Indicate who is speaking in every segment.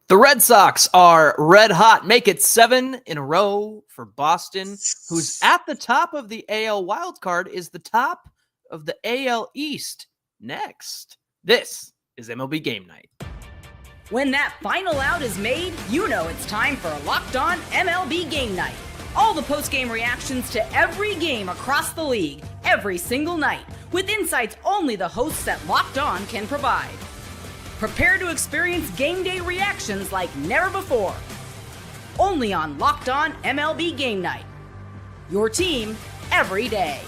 Speaker 1: The Red Sox are red hot. Make it 7 in a row for Boston, who's at the top of the AL wildcard, is the top of the AL East. Next, this is MLB Game Night.
Speaker 2: When that final out is made, you know it's time for Locked On MLB Game Night. All the post-game reactions to every game across the league, every single night, with insights only the hosts at Locked On can provide. Prepare to experience game day reactions like never before. Only on Locked On MLB Game Night. Your team every day.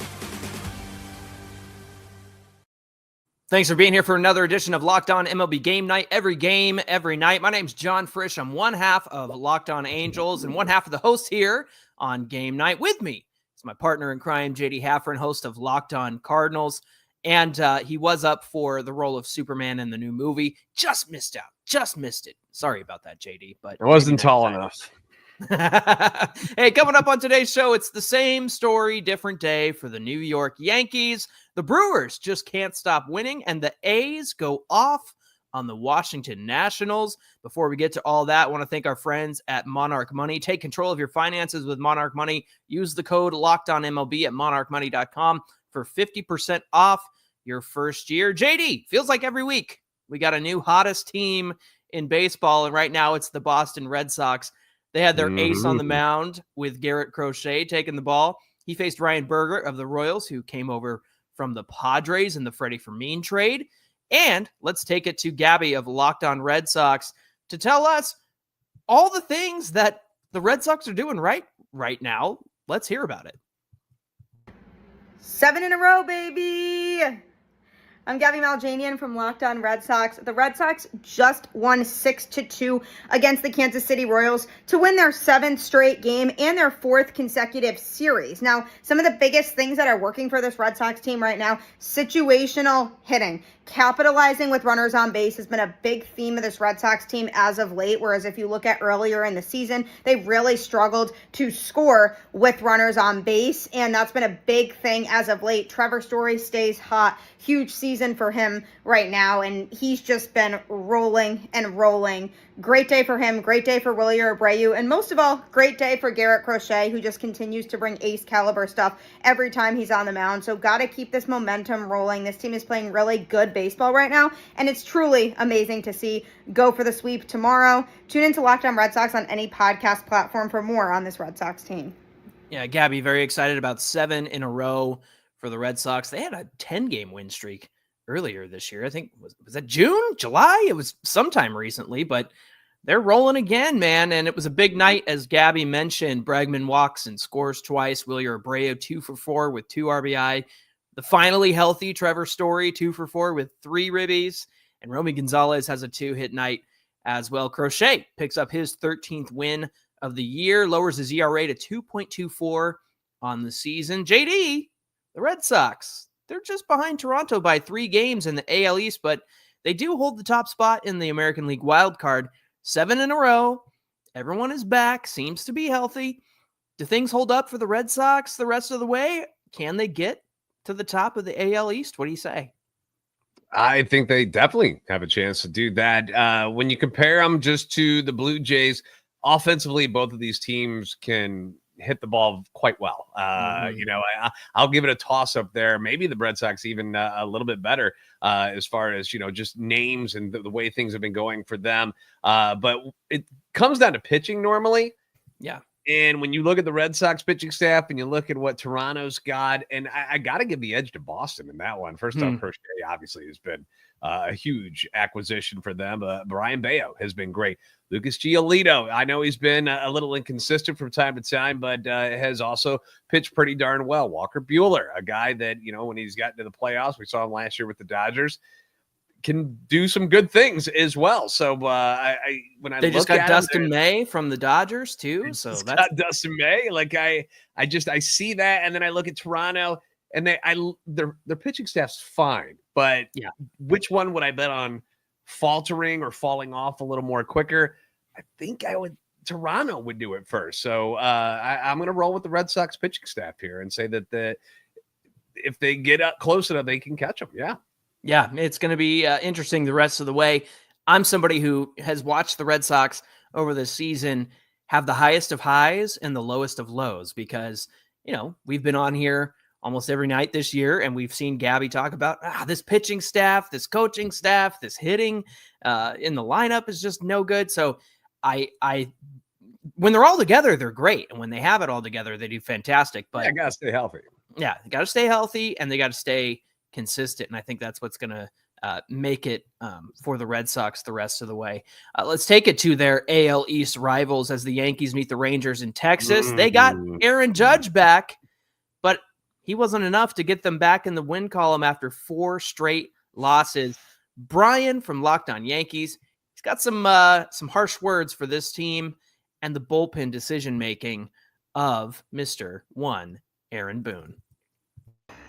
Speaker 1: Thanks for being here for another edition of Locked On MLB Game Night. Every game, every night. My name's Jon Frisch. I'm one half of Locked On Angels and one half of the host here on Game Night. With me is my partner in crime, J.D. Hafron, host of Locked On Cardinals. And he was up for the role of Superman in the new movie. Just missed out. Just missed it. Sorry about that, JD. But
Speaker 3: it wasn't tall enough.
Speaker 1: Hey, coming up on today's show, it's the same story, different day for the New York Yankees. The Brewers just can't stop winning, and the A's go off on the Washington Nationals. Before we get to all that, I want to thank our friends at Monarch Money. Take control of your finances with Monarch Money. Use the code LOCKEDONMLB at monarchmoney.com for 50% off your first year. JD, feels like every week we got a new hottest team in baseball, and right now it's the Boston Red Sox. They had their ace on the mound with Garrett Crochet taking the ball. He faced Ryan Berger of the Royals, who came over from the Padres in the Freddie Fermin trade. And let's take it to Gabby of Locked On Red Sox to tell us all the things that the Red Sox are doing right now. Let's hear about it.
Speaker 4: 7 in a row, baby. I'm Gabby Maljanian from Locked On Red Sox. The Red Sox just won 6-2 against the Kansas City Royals to win their 7th straight game and their 4th consecutive series. Now, some of the biggest things that are working for this Red Sox team right now, situational hitting. Capitalizing with runners on base has been a big theme of this Red Sox team as of late, whereas if you look at earlier in the season, they really struggled to score with runners on base, and that's been a big thing as of late. Trevor Story stays hot. Huge season for him right now, and he's just been rolling and rolling. Great day for him, great day for Willie Abreu, and most of all, great day for Garrett Crochet, who just continues to bring ace caliber stuff every time he's on the mound. So got to keep this momentum rolling. This team is playing really good baseball right now, and it's truly amazing to see. Go for the sweep tomorrow. Tune into Locked On Red Sox on any podcast platform for more on this Red Sox team.
Speaker 1: Yeah, Gabby, very excited about 7 in a row for the Red Sox. They had a 10-game win streak earlier this year. I think, was that June, July? It was sometime recently, but they're rolling again, man. And it was a big night, as Gabby mentioned. Bregman walks and scores twice. Willie Abreu 2 for 4 with 2 RBI. The finally healthy Trevor Story 2 for 4 with 3 ribbies. And Romy Gonzalez has a 2-hit night as well. Crochet picks up his 13th win of the year, lowers his ERA to 2.24 on the season. JD, the Red Sox, they're just behind Toronto by 3 games in the AL East, but they do hold the top spot in the American League wild card. 7 in a row. Everyone is back. Seems to be healthy. Do things hold up for the Red Sox the rest of the way? Can they get to the top of the AL East? What do you say?
Speaker 3: I think they definitely have a chance to do that. When you compare them just to the Blue Jays, offensively, both of these teams can hit the ball quite well. I'll give it a toss up there. Maybe the Red Sox even a little bit better as far as, just names and the way things have been going for them. But it comes down to pitching normally.
Speaker 1: Yeah.
Speaker 3: And when you look at the Red Sox pitching staff and you look at what Toronto's got, and I got to give the edge to Boston in that one. First off, Crochet obviously has been a huge acquisition for them. Brian Bayo has been great. Lucas Giolito, I know he's been a little inconsistent from time to time, but has also pitched pretty darn well. Walker Buehler, a guy that, when he's gotten to the playoffs, we saw him last year with the Dodgers, can do some good things as well. So
Speaker 1: they just got Dustin May from the Dodgers too. So that's
Speaker 3: got Dustin May. Like I see that, and then I look at Toronto, and their pitching staff's fine, but
Speaker 1: yeah,
Speaker 3: which one would I bet on faltering or falling off a little more quicker? I think Toronto would do it first. So I'm going to roll with the Red Sox pitching staff here and say that if they get up close enough, they can catch them. Yeah.
Speaker 1: Yeah, it's going to be interesting the rest of the way. I'm somebody who has watched the Red Sox over the season have the highest of highs and the lowest of lows because, we've been on here almost every night this year, and we've seen Gabby talk about this pitching staff, this coaching staff, this hitting in the lineup is just no good. So I when they're all together, they're great. And when they have it all together, they do fantastic. But
Speaker 3: I gotta stay healthy.
Speaker 1: Yeah, they got to stay healthy and they got to stay consistent. And I think that's what's going to make it for the Red Sox the rest of the way. Let's take it to their AL East rivals as the Yankees meet the Rangers in Texas. They got Aaron Judge back, but he wasn't enough to get them back in the win column after 4 straight losses. Brian from Locked On Yankees, he's got some harsh words for this team and the bullpen decision-making of Mr. 1 Aaron Boone.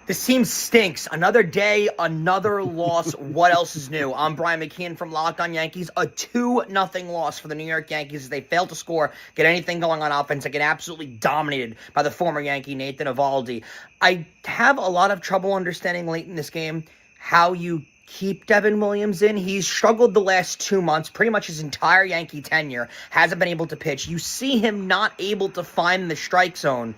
Speaker 5: This team stinks. Another day, another loss. What else is new? I'm Brian McKeon from Locked On Yankees. A 2-0 loss for the New York Yankees as they fail to score, get anything going on offense, and get absolutely dominated by the former Yankee Nathan Eovaldi. I have a lot of trouble understanding late in this game how you keep Devin Williams in. He's struggled the last 2 months, pretty much his entire Yankee tenure, hasn't been able to pitch. You see him not able to find the strike zone,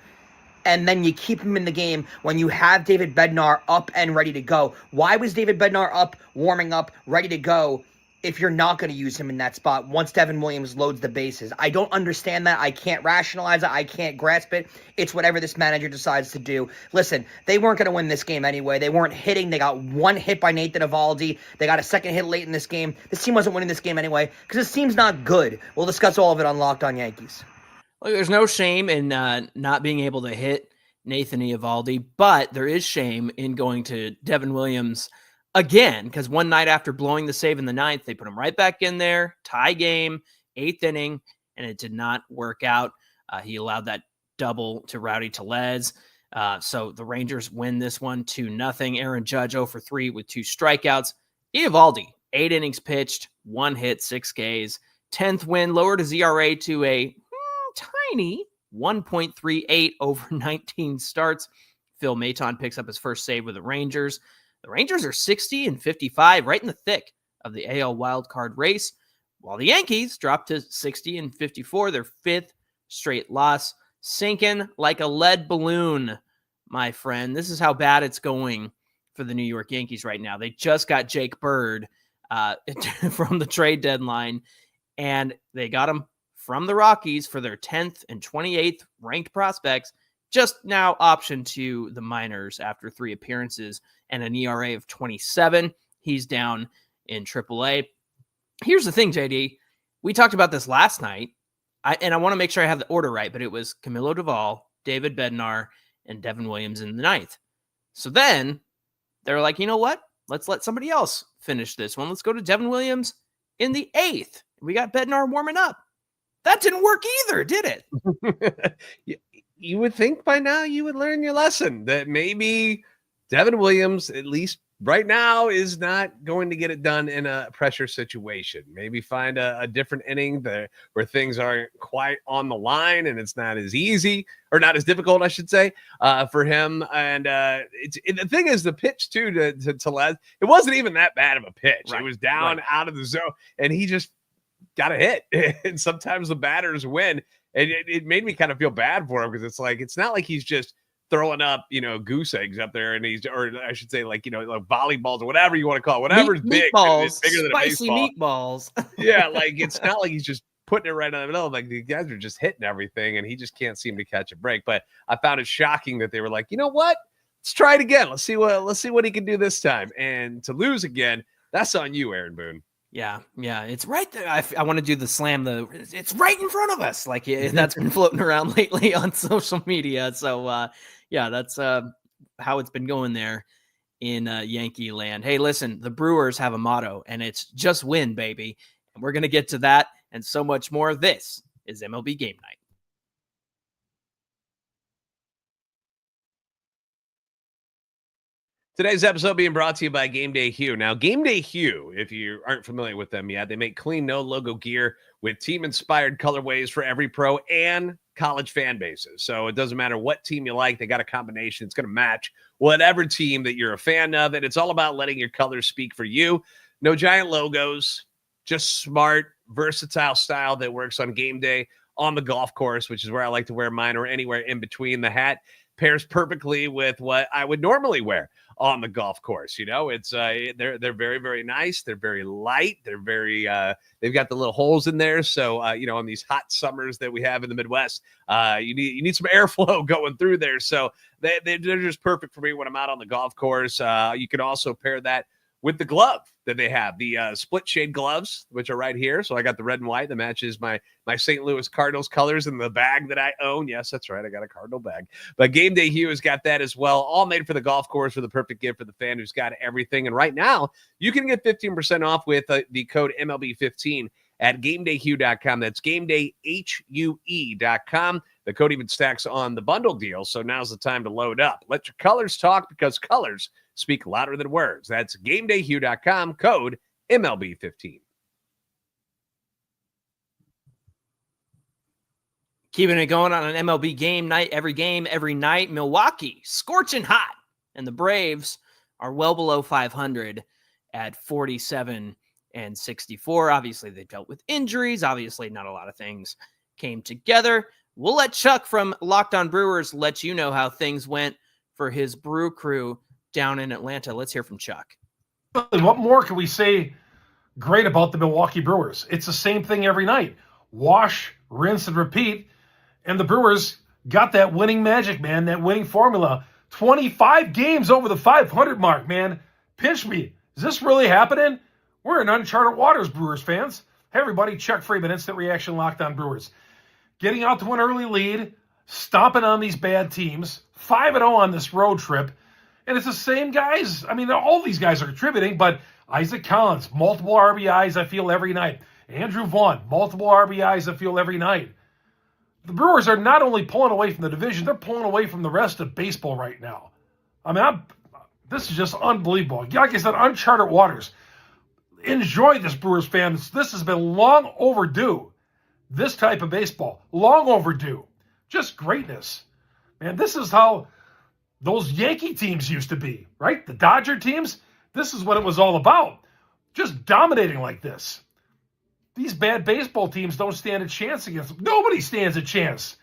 Speaker 5: and then you keep him in the game when you have David Bednar up and ready to go. Why was David Bednar up, warming up, ready to go, if you're not going to use him in that spot once Devin Williams loads the bases? I don't understand that. I can't rationalize it. I can't grasp it. It's whatever this manager decides to do. Listen, they weren't going to win this game anyway. They weren't hitting. They got 1 hit by Nathan Eovaldi. They got a second hit late in this game. This team wasn't winning this game anyway because this team's not good. We'll discuss all of it on Locked On Yankees.
Speaker 1: Look, there's no shame in not being able to hit Nathan Eovaldi, but there is shame in going to Devin Williams again, because one night after blowing the save in the 9th, they put him right back in there, tie game, 8th inning, and it did not work out. He allowed that double to Rowdy Tellez. So the Rangers win this one 2-0. Aaron Judge 0 for 3 with 2 strikeouts. Eovaldi, 8 innings pitched, 1 hit, 6 Ks. 10th win, lowered his ERA to a tiny 1.38 over 19 starts. Phil Maton picks up his first save with the Rangers. The Rangers are 60-55, right in the thick of the AL wildcard race, while the Yankees dropped to 60-54, their 5th straight loss, sinking like a lead balloon, my friend. This is how bad it's going for the New York Yankees right now. They just got Jake Bird from the trade deadline, and they got him from the Rockies for their 10th and 28th ranked prospects, just now optioned to the minors after 3 appearances and an ERA of 27. He's down in AAA. Here's the thing, JD. We talked about this last night, and I want to make sure I have the order right, but it was Camilo Doval, David Bednar, and Devin Williams in the 9th. So then they're like, you know what? Let's let somebody else finish this one. Let's go to Devin Williams in the 8th. We got Bednar warming up. That didn't work either, did it?
Speaker 3: You would think by now you would learn your lesson that maybe Devin Williams, at least right now, is not going to get it done in a pressure situation. Maybe find a different inning where things aren't quite on the line and it's not as easy, or not as difficult, I should say, for him. And the thing is, the pitch too to Les, it wasn't even that bad of a pitch. Right. It was down out of the zone, and he just got a hit. And sometimes the batters win. And it made me kind of feel bad for him, because it's like, it's not like he's just throwing up, goose eggs up there, and or I should say, like volleyballs or whatever you want to call it, whatever's big, it's bigger than
Speaker 1: spicy
Speaker 3: a baseball.
Speaker 1: Meatballs.
Speaker 3: Yeah, like it's not like he's just putting it right in the middle. Like, the guys are just hitting everything, and he just can't seem to catch a break. But I found it shocking that they were like, you know what? Let's try it again. Let's see what he can do this time. And to lose again, that's on you, Aaron Boone.
Speaker 1: Yeah, it's right there. I want to do the slam. It's right in front of us. Like, that's been floating around lately on social media. So, that's how it's been going there in Yankee land. Hey, listen, the Brewers have a motto, and it's just win, baby. And we're going to get to that and so much more. This is MLB Game Night.
Speaker 3: Today's episode being brought to you by Gameday Hue. Now, Gameday Hue, if you aren't familiar with them yet, they make clean, no-logo gear with team-inspired colorways for every pro and college fan bases. So it doesn't matter what team you like. They got a combination. It's going to match whatever team that you're a fan of, and it's all about letting your colors speak for you. No giant logos, just smart, versatile style that works on game day, on the golf course, which is where I like to wear mine, or anywhere in between. The hat pairs perfectly with what I would normally wear on the golf course. It's they're very, very nice. They're very light. They're very they've got the little holes in there. So on these hot summers that we have in the Midwest, you need some airflow going through there. So they're just perfect for me when I'm out on the golf course. You can also pair that with the glove that they have, the split shade gloves, which are right here. So I got the red and white that matches my St. Louis Cardinals colors in the bag that I own. Yes, that's right. I got a Cardinal bag. But Gameday Hue has got that as well, all made for the golf course, for the perfect gift for the fan who's got everything. And right now, you can get 15% off with the code MLB15 at GamedayHue.com. That's GamedayHue.com. The code even stacks on the bundle deal, so now's the time to load up. Let your colors talk, because colors speak louder than words. That's GamedayHue.com, code MLB15.
Speaker 1: Keeping it going on an MLB game night, every game, every night. Milwaukee, scorching hot, and the Braves are well below 500 at 47 and 64. Obviously, they dealt with injuries. Obviously, not a lot of things came together. We'll let Chuck from Locked On Brewers let you know how things went for his brew crew down in Atlanta. Let's hear from Chuck.
Speaker 6: What more can we say great about the Milwaukee Brewers? It's the same thing every night. Wash, rinse, and repeat. And the Brewers got that winning magic, man, that winning formula. 25 games over the 500 mark, man. Pinch me. Is this really happening? We're in uncharted waters, Brewers fans. Hey, everybody, Chuck Freeman, Instant Reaction, Locked On Brewers. Getting out to an early lead, stomping on these bad teams, 5-0 on this road trip. And it's the same guys. I mean, all these guys are contributing, but Isaac Collins, multiple RBIs, I feel, every night. Andrew Vaughn, multiple RBIs, I feel, every night. The Brewers are not only pulling away from the division, they're pulling away from the rest of baseball right now. I mean, this is just unbelievable. Like I said, uncharted waters. Enjoy this, Brewers fans. This has been long overdue. This type of baseball, long overdue. Just greatness. Man, this is how those Yankee teams used to be, right? The Dodger teams, this is what it was all about. Just dominating like this. These bad baseball teams don't stand a chance against them. Nobody stands a chance.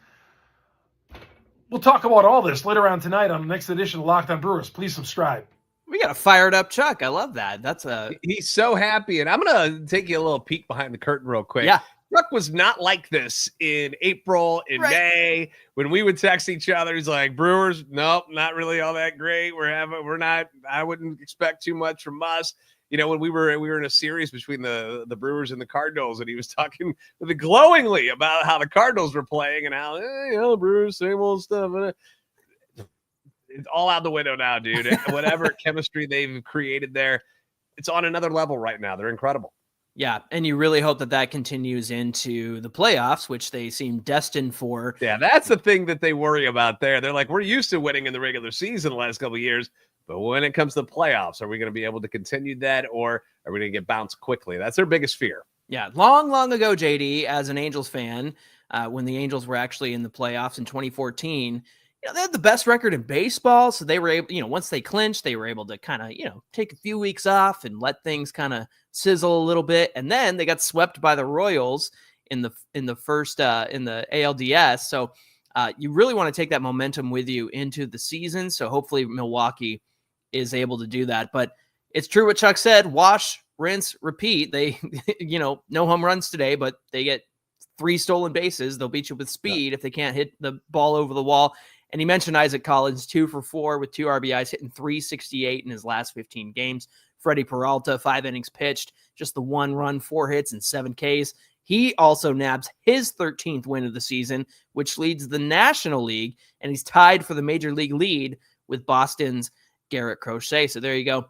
Speaker 6: We'll talk about all this later on tonight on the next edition of Locked On Brewers. Please subscribe.
Speaker 1: We got a fired up Chuck. I love that.
Speaker 3: He's so happy. And I'm going to take you a little peek behind the curtain real quick.
Speaker 1: Yeah.
Speaker 3: Chuck was not like this in April, in May, when we would text each other. He's like, Brewers, nope, not really all that great. I wouldn't expect too much from us. When we were in a series between the Brewers and the Cardinals, and he was talking glowingly about how the Cardinals were playing and how, the Brewers, same old stuff. It's all out the window now, dude. Whatever chemistry they've created there, it's on another level right now. They're incredible.
Speaker 1: Yeah, and you really hope that continues into the playoffs, which they seem destined for.
Speaker 3: Yeah, that's the thing that they worry about there. They're like, we're used to winning in the regular season the last couple of years, but when it comes to the playoffs, are we going to be able to continue that, or are we going to get bounced quickly? That's their biggest fear.
Speaker 1: Yeah, long ago, JD, as an Angels fan, when the Angels were actually in the playoffs in 2014, they had the best record in baseball, so they were able, once they clinched, they were able to kind of, take a few weeks off and let things kind of sizzle a little bit, and then they got swept by the Royals in the first in the ALDS. So you really want to take that momentum with you into the season. So hopefully Milwaukee is able to do that. But it's true what Chuck said: wash, rinse, repeat. They, no home runs today, but they get 3 stolen bases. They'll beat you with speed if they can't hit the ball over the wall. And he mentioned Isaac Collins, 2 for 4 with 2 RBIs, hitting .368 in his last 15 games. Freddie Peralta, 5 innings pitched, just the 1 run, 4 hits, and 7 Ks. He also nabs his 13th win of the season, which leads the National League, and he's tied for the Major League lead with Boston's Garrett Crochet. So there you go.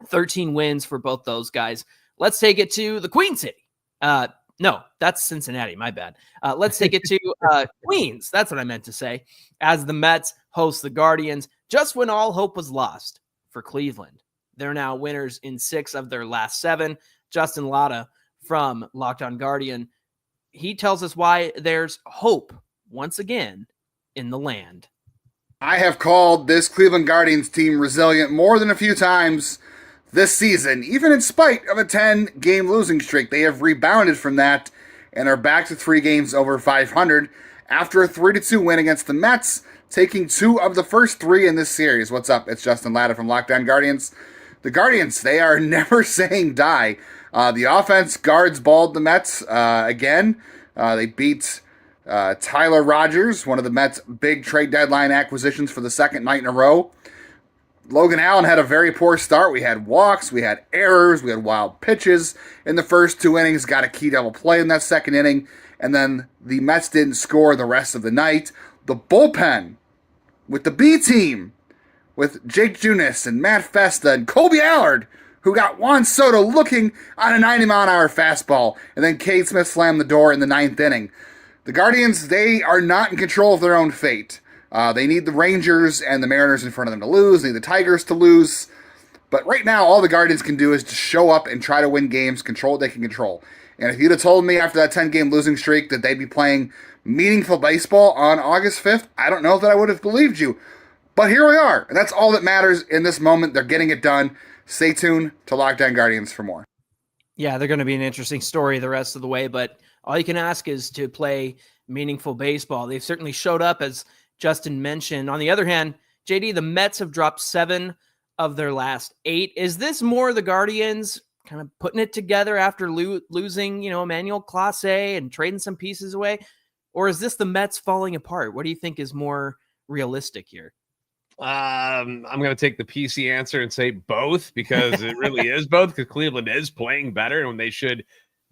Speaker 1: 13 wins for both those guys. Let's take it to the Queen City. No, that's Cincinnati. My bad. Let's take it to Queens. That's what I meant to say. As the Mets host the Guardians, just when all hope was lost for Cleveland. They're now winners in 6 of their last 7. Justin Latta from Locked On Guardian, he tells us why there's hope once again in the land.
Speaker 7: I have called this Cleveland Guardians team resilient more than a few times this season, even in spite of a 10-game losing streak. They have rebounded from that and are back to 3 games over 500 after a 3-2 win against the Mets, taking 2 of the first 3 in this series. What's up? It's Justin Latta from Locked On Guardians. The Guardians, they are never saying die. The offense guards balled the Mets again. They beat Tyler Rogers, one of the Mets' big trade deadline acquisitions, for the second night in a row. Logan Allen had a very poor start. We had walks, we had errors, we had wild pitches in the first 2 innings, got a key double play in that second inning, and then the Mets didn't score the rest of the night. The bullpen with the B team, with Jake Junis and Matt Festa and Colby Allard, who got Juan Soto looking on a 90-mile-an-hour fastball, and then Cade Smith slammed the door in the 9th inning. The Guardians, they are not in control of their own fate. They need the Rangers and the Mariners in front of them to lose. They need the Tigers to lose. But right now, all the Guardians can do is just show up and try to win games, control what they can control. And if you'd have told me after that 10-game losing streak that they'd be playing meaningful baseball on August 5th, I don't know that I would have believed you. But here we are, and that's all that matters in this moment. They're getting it done. Stay tuned to Locked On Guardians for more.
Speaker 1: Yeah, they're going to be an interesting story the rest of the way, but all you can ask is to play meaningful baseball. They've certainly showed up, as Justin mentioned. On the other hand, JD, the Mets have dropped 7 of their last 8. Is this more the Guardians kind of putting it together after losing, Emmanuel Clase and trading some pieces away? Or is this the Mets falling apart? What do you think is more realistic here?
Speaker 3: I'm going to take the PC answer and say both, because it really is both, because Cleveland is playing better and when they should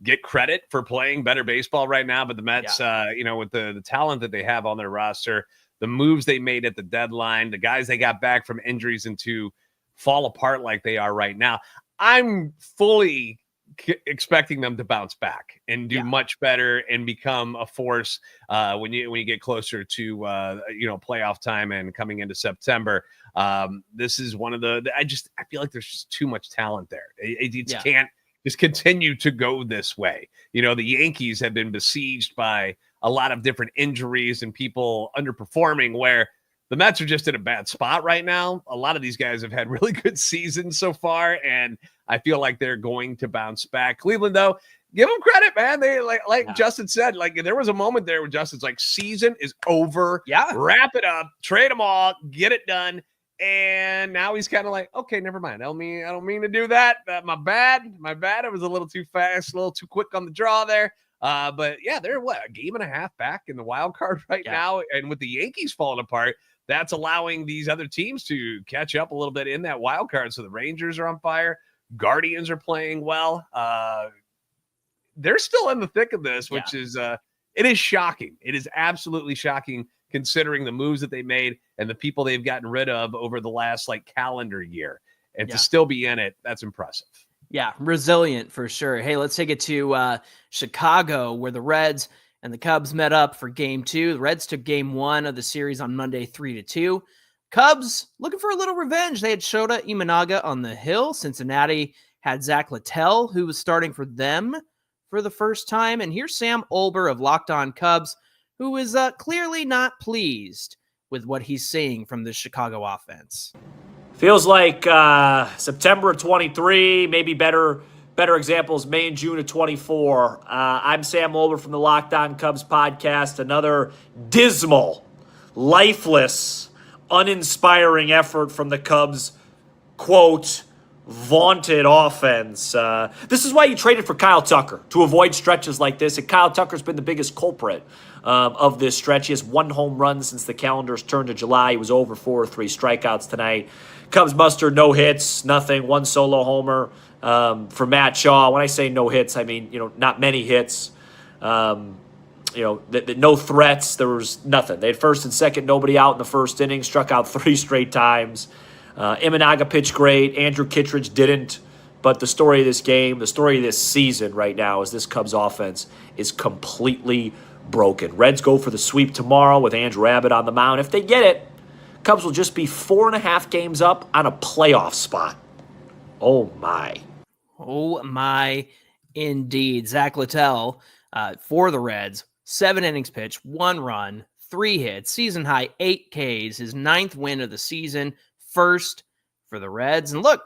Speaker 3: get credit for playing better baseball right now. But the Mets, with the talent that they have on their roster, the moves they made at the deadline, the guys they got back from injuries, and to fall apart like they are right now, I'm fully expecting them to bounce back and do much better and become a force when you get closer to playoff time and coming into September. This is one of I feel like there's just too much talent there. It can't just continue to go this way. The Yankees have been besieged by a lot of different injuries and people underperforming, where the Mets are just in a bad spot right now. A lot of these guys have had really good seasons so far, and I feel like they're going to bounce back. Cleveland, though, give them credit, man. They Justin said, there was a moment there where Justin's like, season is over.
Speaker 1: Yeah.
Speaker 3: Wrap it up, trade them all, get it done. And now he's kind of like, okay, never mind. I don't mean to do that. My bad. I was a little too fast, a little too quick on the draw there. But yeah, they're a game and a half back in the wild card right now. And with the Yankees falling apart, that's allowing these other teams to catch up a little bit in that wild card. So the Rangers are on fire. Guardians are playing well. They're still in the thick of this, which is, it is shocking. It is absolutely shocking, considering the moves that they made and the people they've gotten rid of over the last calendar year. And to still be in it, that's impressive.
Speaker 1: Yeah, resilient for sure. Hey, let's take it to Chicago, where the Reds and the Cubs met up for Game 2. The Reds took Game 1 of the series on Monday, 3-2. Cubs looking for a little revenge. They had Shota Imanaga on the hill. Cincinnati had Zach Littell, who was starting for them for the first time. And here's Sam Olber of Locked On Cubs, who is clearly not pleased with what he's seeing from the Chicago offense.
Speaker 8: Feels like September of 23, maybe better examples, May and June of 24. I'm Sam Olber from the Locked On Cubs podcast. Another dismal, lifeless, uninspiring effort from the Cubs, quote, vaunted offense. This is why you traded for Kyle Tucker, to avoid stretches like this. And Kyle Tucker's been the biggest culprit of this stretch. He has 1 home run since the calendar's turned to July. He was over 4 or 3 strikeouts tonight. Cubs mustered no hits, nothing, 1 solo homer for Matt Shaw. When I say no hits, I mean, not many hits. No threats. There was nothing. They had first and second, nobody out in the first inning, struck out 3 straight times. Imanaga pitched great. Andrew Kittredge didn't. But the story of this game, the story of this season right now is this Cubs offense is completely broken. Reds go for the sweep tomorrow with Andrew Abbott on the mound. If they get it, Cubs will just be 4.5 games up on a playoff spot. Oh, my.
Speaker 1: Oh, my, indeed. Zach Littell for the Reds, 7 innings pitched, 1 run, 3 hits, season high 8 Ks, his 9th win of the season, first for the Reds. And look,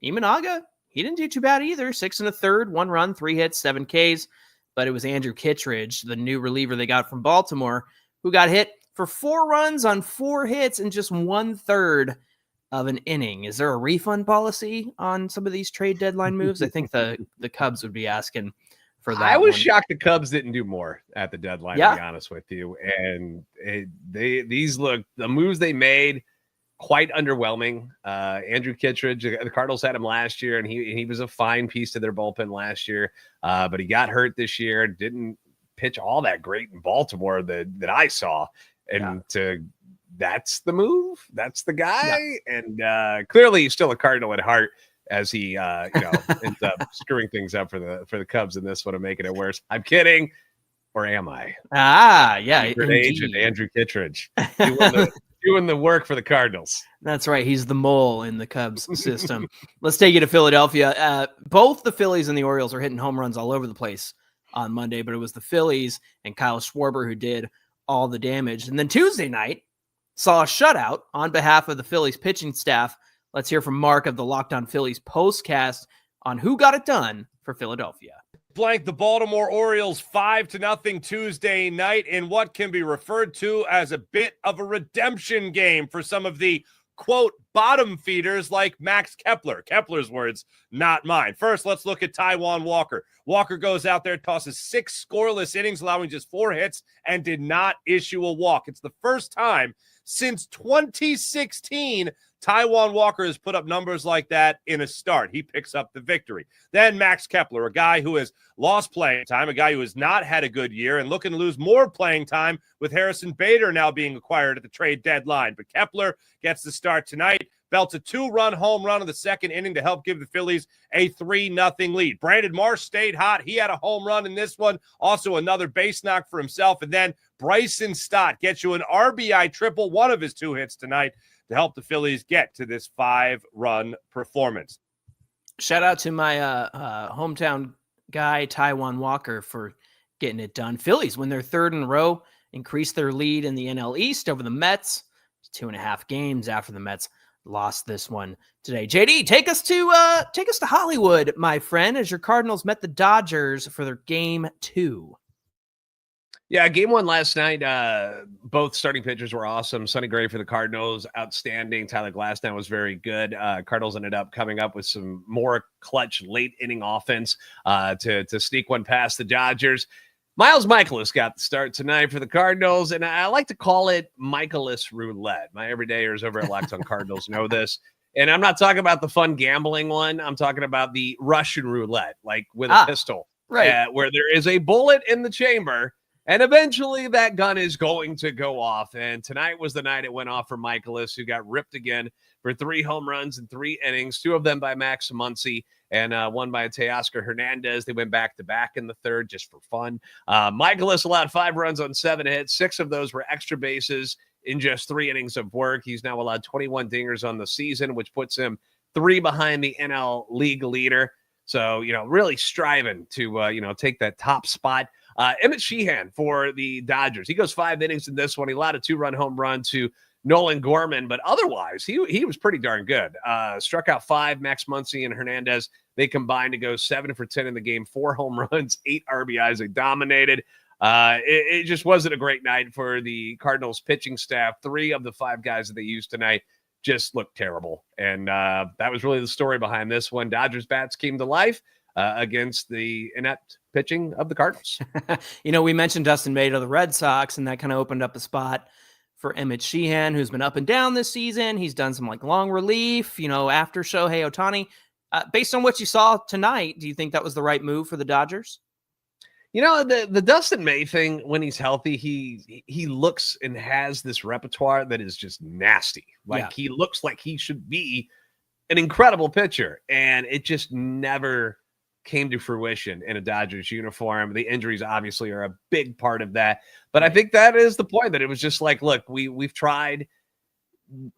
Speaker 1: Imanaga, he didn't do too bad either. 6 1/3, 1 run, 3 hits, 7 Ks. But it was Andrew Kittredge, the new reliever they got from Baltimore, who got hit for 4 runs on 4 hits in just 1/3 of an inning. Is there a refund policy on some of these trade deadline moves? I think the Cubs would be asking for that.
Speaker 3: I was shocked the Cubs didn't do more at the deadline,
Speaker 1: Yeah.
Speaker 3: to be honest with you. And the moves they made, quite underwhelming. Andrew Kittredge, the Cardinals had him last year, and he was a fine piece to their bullpen last year. But he got hurt this year, didn't pitch all that great in Baltimore that I saw. And that's the move. That's the guy. Yeah. And clearly he's still a Cardinal at heart, as he ends up screwing things up for the Cubs in this one and making it worse. I'm kidding. Or am I? Agent Andrew Kittredge. Doing the work for the Cardinals.
Speaker 1: That's right. He's the mole in the Cubs system. Let's take you to Philadelphia. Both the Phillies and the Orioles are hitting home runs all over the place on Monday, but it was the Phillies and Kyle Schwarber who did all the damage. And then Tuesday night saw a shutout on behalf of the Phillies pitching staff. Let's hear from Mark of the Locked On Phillies postcast on who got it done for Philadelphia.
Speaker 9: Blanked the Baltimore Orioles 5-0 Tuesday night in what can be referred to as a bit of a redemption game for some of the, quote, bottom feeders like Max Kepler. Kepler's words, not mine. First, let's look at Taijuan Walker. Walker goes out there, tosses 6 scoreless innings, allowing just 4 hits, and did not issue a walk. It's the first time since 2016 Taijuan Walker has put up numbers like that in a start. He picks up the victory. Then Max Kepler, a guy who has lost playing time, a guy who has not had a good year and looking to lose more playing time with Harrison Bader now being acquired at the trade deadline. But Kepler gets the start tonight, belts a 2-run home run in the second inning to help give the Phillies a 3-0 lead. Brandon Marsh stayed hot. He had a home run in this one. Also another base knock for himself. And then Bryson Stott gets you an RBI triple, one of his 2 hits tonight, to help the Phillies get to this 5-run performance.
Speaker 1: Shout out to my hometown guy, Taijuan Walker, for getting it done. Phillies win their 3rd in a row, increase their lead in the NL East over the Mets. 2.5 games after the Mets lost this one today. JD, take us to Hollywood, my friend, as your Cardinals met the Dodgers for their game 2.
Speaker 3: Yeah, game 1 last night, both starting pitchers were awesome. Sonny Gray for the Cardinals, outstanding. Tyler Glasnow was very good. Cardinals ended up coming up with some more clutch late inning offense to sneak one past the Dodgers. Miles Michaelis got the start tonight for the Cardinals, and I like to call it Michaelis roulette. My everydayers over at Locked On Cardinals know this. And I'm not talking about the fun gambling one. I'm talking about the Russian roulette, like with a pistol,
Speaker 1: right?
Speaker 3: Where there is a bullet in the chamber, and eventually that gun is going to go off. And tonight was the night it went off for Michaelis, who got ripped again for 3 home runs in 3 innings, 2 of them by Max Muncy and 1 by Teoscar Hernandez. They went back-to-back in the 3rd just for fun. Michaelis allowed 5 runs on 7 hits. 6 of those were extra bases in just 3 innings of work. He's now allowed 21 dingers on the season, which puts him 3 behind the NL league leader. So, really striving to, take that top spot. Emmett Sheehan for the Dodgers. He goes 5 innings in this one. He allowed a 2-run home run to Nolan Gorman, but otherwise he was pretty darn good. Struck out 5. Max Muncy and Hernandez, they combined to go 7 for 10 in the game, 4 home runs, 8 RBIs. They dominated. It just wasn't a great night for the Cardinals pitching staff. 3 of the 5 guys that they used tonight just looked terrible. And that was really the story behind this one. Dodgers bats came to life against the inept pitching of the Cardinals.
Speaker 1: We mentioned Dustin May to the Red Sox, and that kind of opened up a spot for Emmett Sheehan, who's been up and down this season. He's done some long relief, after Shohei Ohtani. Based on what you saw tonight, do you think that was the right move for the Dodgers?
Speaker 3: The Dustin May thing, when he's healthy, he looks and has this repertoire that is just nasty. He looks like he should be an incredible pitcher, and it just never came to fruition in a Dodgers uniform. The injuries obviously are a big part of that, but I think that is the point, that it was just look, we've tried.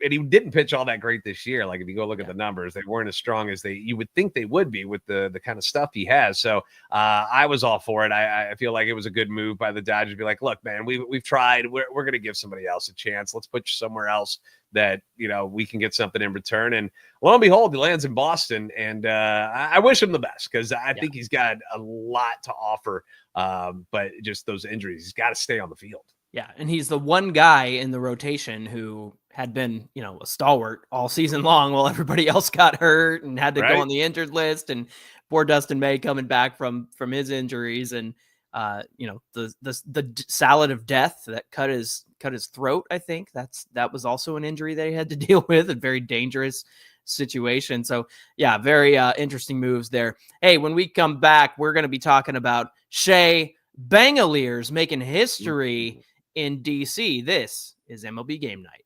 Speaker 3: he didn't pitch all that great this year. Like if you go look at the numbers, they weren't as strong as you would think they would be with the kind of stuff he has. So I was all for it. I feel like it was a good move by the Dodgers to be like, look, man, we've tried. We're going to give somebody else a chance. Let's put you somewhere else that, we can get something in return. And lo and behold, he lands in Boston. And I wish him the best because I think he's got a lot to offer. But just those injuries, he's got to stay on the field.
Speaker 1: Yeah, and he's the one guy in the rotation who had been, a stalwart all season long while everybody else got hurt and had to go on the injured list. And poor Dustin May coming back from his injuries, and the salad of death that cut his throat. I think that was also an injury that he had to deal with, a very dangerous situation. So yeah, very interesting moves there. Hey, when we come back, we're going to be talking about Shea Bangaliers making history in DC. This is MLB Game Night.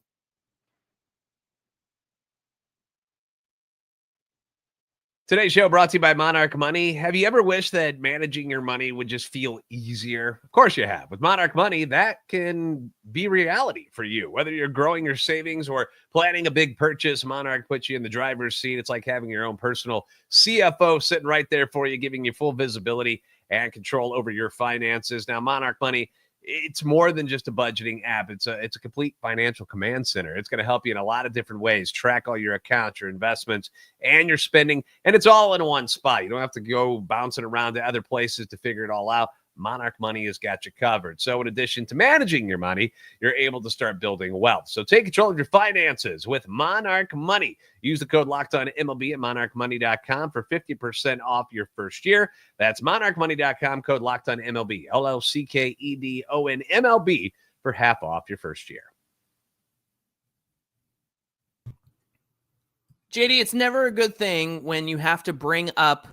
Speaker 3: Today's show brought to you by Monarch Money. Have you ever wished that managing your money would just feel easier? Of course you have. With Monarch Money, that can be reality for you. Whether you're growing your savings or planning a big purchase, Monarch puts you in the driver's seat. It's like having your own personal CFO sitting right there for you, giving you full visibility and control over your finances. Now, Monarch Money, it's more than just a budgeting app. It's a complete financial command center. It's going to help you in a lot of different ways, track all your accounts, your investments, and your spending. And it's all in one spot. You don't have to go bouncing around to other places to figure it all out. Monarch Money has got you covered. So in addition to managing your money, you're able to start building wealth. So take control of your finances with Monarch Money. Use the code LOCKEDONMLB at monarchmoney.com for 50% off your first year. That's monarchmoney.com, code LOCKEDONMLB, LLCKEDONMLB for half off your first year.
Speaker 1: JD, it's never a good thing when you have to bring up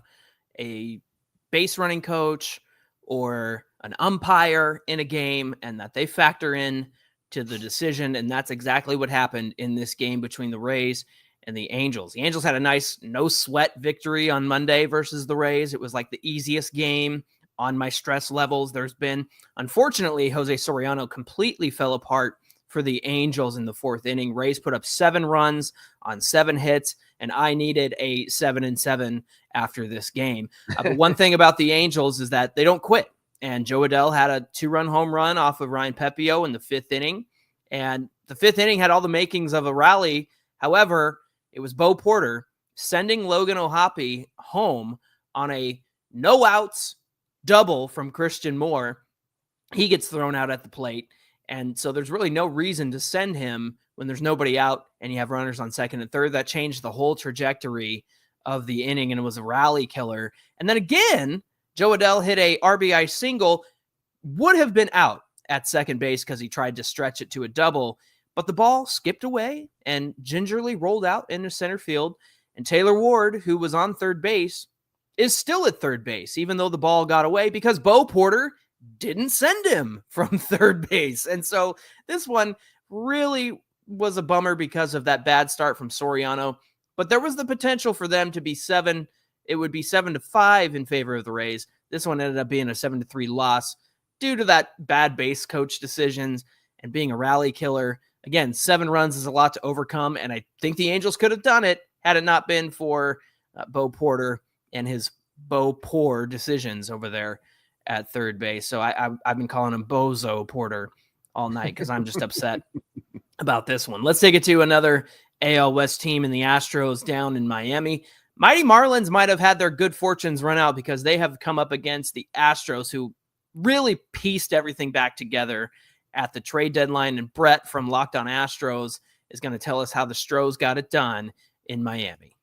Speaker 1: a base running coach or an umpire in a game and that they factor in to the decision. And that's exactly what happened in this game between the Rays and the Angels. The Angels had a nice no sweat victory on Monday versus the Rays. It was like the easiest game on my stress levels there's been. Unfortunately, Jose Soriano completely fell apart for the Angels in the fourth inning. Rays put up 7 runs on 7 hits, and I needed a 7-7 after this game. But one thing about the Angels is that they don't quit. And Joe Adell had a 2-run home run off of Ryan Pepio in the 5th inning. And the 5th inning had all the makings of a rally. However, it was Bo Porter sending Logan O'Hoppe home on a no outs double from Christian Moore. He gets thrown out at the plate. And so there's really no reason to send him when there's nobody out and you have runners on second and third. That changed the whole trajectory of the inning, and it was a rally killer. And then again, Joe Adell hit a RBI single, would have been out at second base because he tried to stretch it to a double, but the ball skipped away and gingerly rolled out into center field. And Taylor Ward, who was on third base, is still at third base, even though the ball got away because Bo Porter didn't send him from third base. And so this one really was a bummer because of that bad start from Soriano, but there was the potential for them to be 7. It would be 7-5 in favor of the Rays. This one ended up being a 7-3 loss due to that bad base coach decisions and being a rally killer. Again, 7 runs is a lot to overcome, and I think the Angels could have done it had it not been for Bo Porter and his Bo Poor decisions over there at third base. So I've been calling him Bozo Porter all night because I'm just upset about this one. Let's take it to another AL West team in the Astros down in Miami. Mighty Marlins might have had their good fortunes run out because they have come up against the Astros, who really pieced everything back together at the trade deadline. And Brett from Locked On Astros is going to tell us how the Stros got it done in Miami.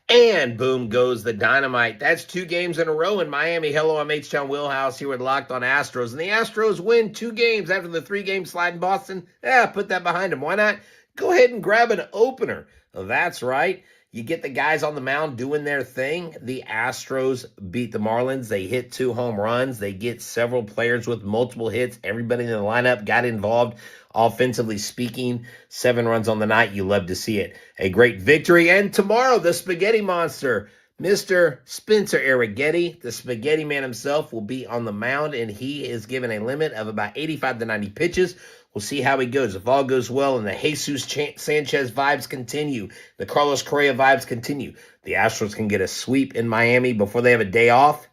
Speaker 10: And boom goes the dynamite. That's 2 games in a row in Miami. Hello, I'm H-Town Willhouse here with Locked On Astros. And the Astros win 2 games after the 3-game slide in Boston. Put that behind them. Why not? Go ahead and grab an opener. That's right. You get the guys on the mound doing their thing. The Astros beat the Marlins. They hit 2 home runs. They get several players with multiple hits. Everybody in the lineup got involved. Offensively speaking, 7 runs on the night. You love to see it. A great victory. And tomorrow, the Spaghetti Monster Mr. Spencer Arrighetti, the spaghetti man himself, will be on the mound, and he is given a limit of about 85 to 90 pitches. We'll see how he goes. If all goes well and the Jesus Sanchez vibes continue, the Carlos Correa vibes continue, the Astros can get a sweep in Miami before they have a day off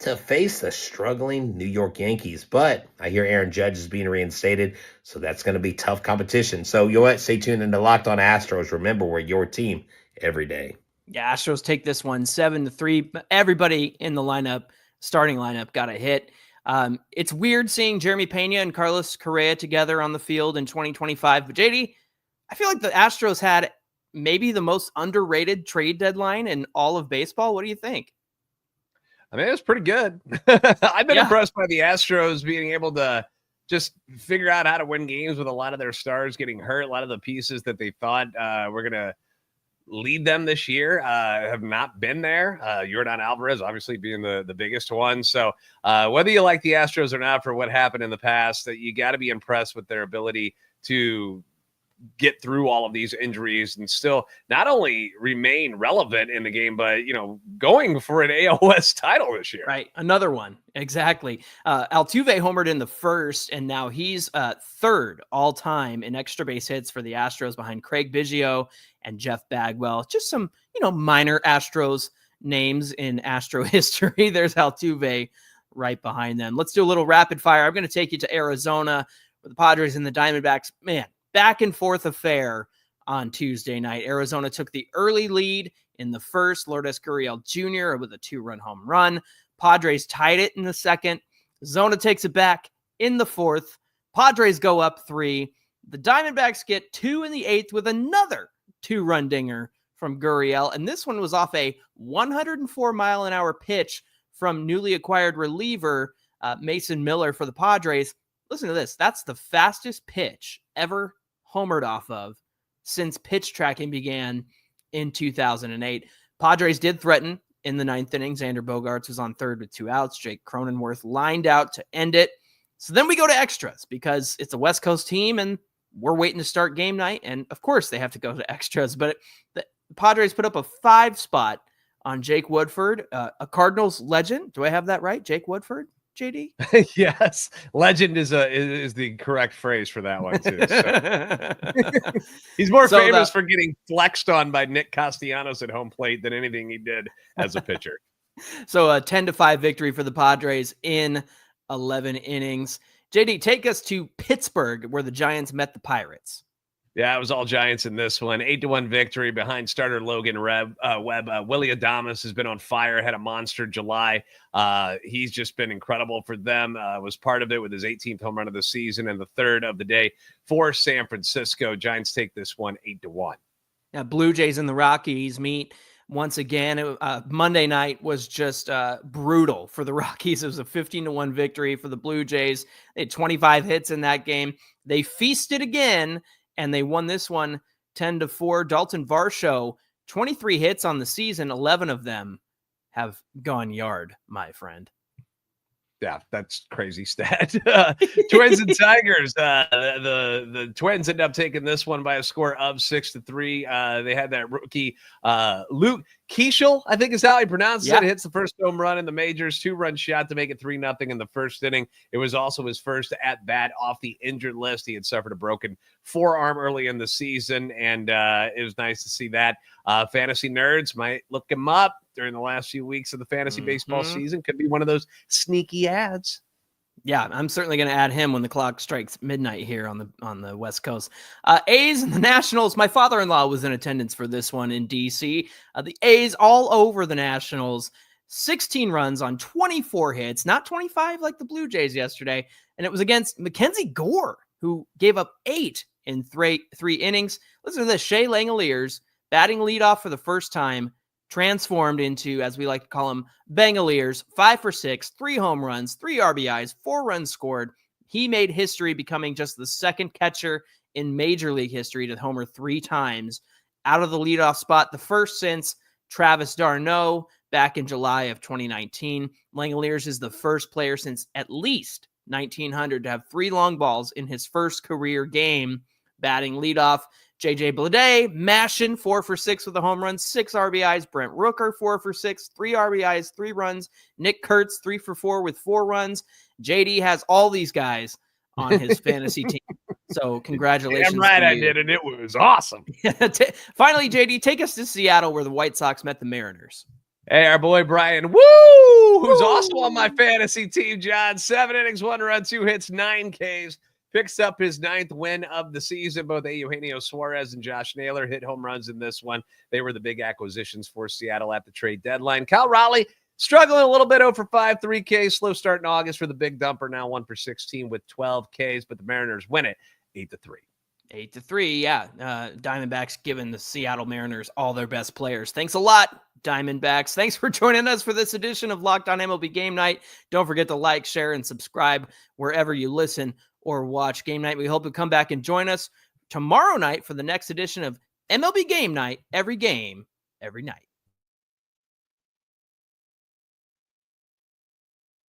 Speaker 10: to face the struggling New York Yankees. But I hear Aaron Judge is being reinstated, so that's going to be tough competition. So you know what? Stay tuned into Locked On Astros. Remember, we're your team every day.
Speaker 1: Yeah, Astros take this one 7-3. Everybody in the lineup, starting lineup, got a hit. It's weird seeing Jeremy Pena and Carlos Correa together on the field in 2025. But JD, I feel like the Astros had maybe the most underrated trade deadline in all of baseball. What do you think?
Speaker 3: I mean, it was pretty good. I've been impressed by the Astros being able to just figure out how to win games with a lot of their stars getting hurt. A lot of the pieces that they thought were going to lead them this year have not been there. Yordan Alvarez obviously being the biggest one. So whether you like the Astros or not for what happened in the past, that you got to be impressed with their ability to get through all of these injuries and still not only remain relevant in the game, but, you know, going for an AOS title this year.
Speaker 1: Right. Another one. Exactly. Altuve homered in the first, and now he's third all time in extra base hits for the Astros behind Craig Biggio and Jeff Bagwell. Just some, you know, minor Astros names in Astro history. There's Altuve right behind them. Let's do a little rapid fire. I'm going to take you to Arizona with the Padres and the Diamondbacks. Man, back and forth affair on Tuesday night. Arizona took the early lead in the first. Lourdes Gurriel Jr. with a 2-run home run. Padres tied it in the second. Zona takes it back in the fourth. Padres go up 3. The Diamondbacks get 2 in the 8th with another 2-run dinger from Gurriel. And this one was off a 104-mile-an-hour pitch from newly acquired reliever Mason Miller for the Padres. Listen to this. That's the fastest pitch ever homered off of since pitch tracking began in 2008. Padres did threaten in the 9th inning. Xander Bogaerts was on third with 2 outs. Jake Cronenworth lined out to end it. So then we go to extras because it's a West Coast team and we're waiting to start game night. And of course they have to go to extras, but the Padres put up a 5 spot on Jake Woodford, a Cardinals legend. Do I have that right? Jake Woodford? JD?
Speaker 3: Yes, legend is the correct phrase for that one too. So. He's more famous for getting flexed on by Nick Castellanos at home plate than anything he did as a pitcher.
Speaker 1: So a 10-5 victory for the Padres in 11 innings. JD, take us to Pittsburgh where the Giants met the Pirates.
Speaker 3: Yeah, it was all Giants in this one. 8-1 victory behind starter Logan Webb. Willie Adames has been on fire, had a monster July. He's just been incredible for them. Was part of it with his 18th home run of the season and the third of the day for San Francisco. Giants take this one 8-1.
Speaker 1: Yeah, Blue Jays and the Rockies meet once again. Monday night was just brutal for the Rockies. It was a 15-1 victory for the Blue Jays. They had 25 hits in that game. They feasted again, and they won this one 10-4. Dalton Varsho, 23 hits on the season. 11 of them have gone yard, my friend.
Speaker 3: Yeah, that's crazy stat. Twins and Tigers. The Twins end up taking this one by a score of 6-3. They had that rookie Luke Keeschel, I think is how he pronounces it. Hits the first home run in the majors, 2-run shot to make it 3-0 in the first inning. It was also his first at bat off the injured list. He had suffered a broken forearm early in the season, and it was nice to see that. Fantasy nerds might look him up during the last few weeks of the fantasy baseball season. Could be one of those sneaky ads.
Speaker 1: Yeah, I'm certainly going to add him when the clock strikes midnight here on the West Coast. A's and the Nationals. My father-in-law was in attendance for this one in D.C. The A's all over the Nationals. 16 runs on 24 hits, not 25 like the Blue Jays yesterday. And it was against Mackenzie Gore, who gave up 8 in three innings. Listen to this. Shea Langoliers batting leadoff for the first time, transformed into, as we like to call him, Bangaliers. 5 for 6, 3 home runs, 3 RBIs, 4 runs scored. He made history, becoming just the second catcher in Major League history to homer 3 times out of the leadoff spot, the first since Travis d'Arnaud back in July of 2019. Langoliers is the first player since at least 1900 to have 3 long balls in his first career game batting leadoff. JJ Bleday, mashing 4 for 6 with a home run, 6 RBIs. Brent Rooker, 4 for 6, 3 RBIs, 3 runs. Nick Kurtz, 3 for 4 with 4 runs. JD has all these guys on his fantasy team. So congratulations.
Speaker 3: Damn right
Speaker 1: to
Speaker 3: I
Speaker 1: you.
Speaker 3: did, and it was awesome.
Speaker 1: Finally, JD, take us to Seattle where the White Sox met the Mariners.
Speaker 3: Hey, our boy Brian, who's also on my fantasy team, John. 7 innings, 1 run, 2 hits, 9 Ks. Picks up his 9th win of the season. Both Eugenio Suarez and Josh Naylor hit home runs in this one. They were the big acquisitions for Seattle at the trade deadline. Cal Raleigh struggling a little bit, 0 for 5, 3 Ks. Slow start in August for the big dumper, now 1 for 16 with 12 Ks. But the Mariners win it 8-3.
Speaker 1: 8-3, yeah. Diamondbacks giving the Seattle Mariners all their best players. Thanks a lot, Diamondbacks. Thanks for joining us for this edition of Locked On MLB Game Night. Don't forget to like, share, and subscribe wherever you listen or watch Game Night. We hope you'll come back and join us tomorrow night for the next edition of MLB Game Night. Every game, every night.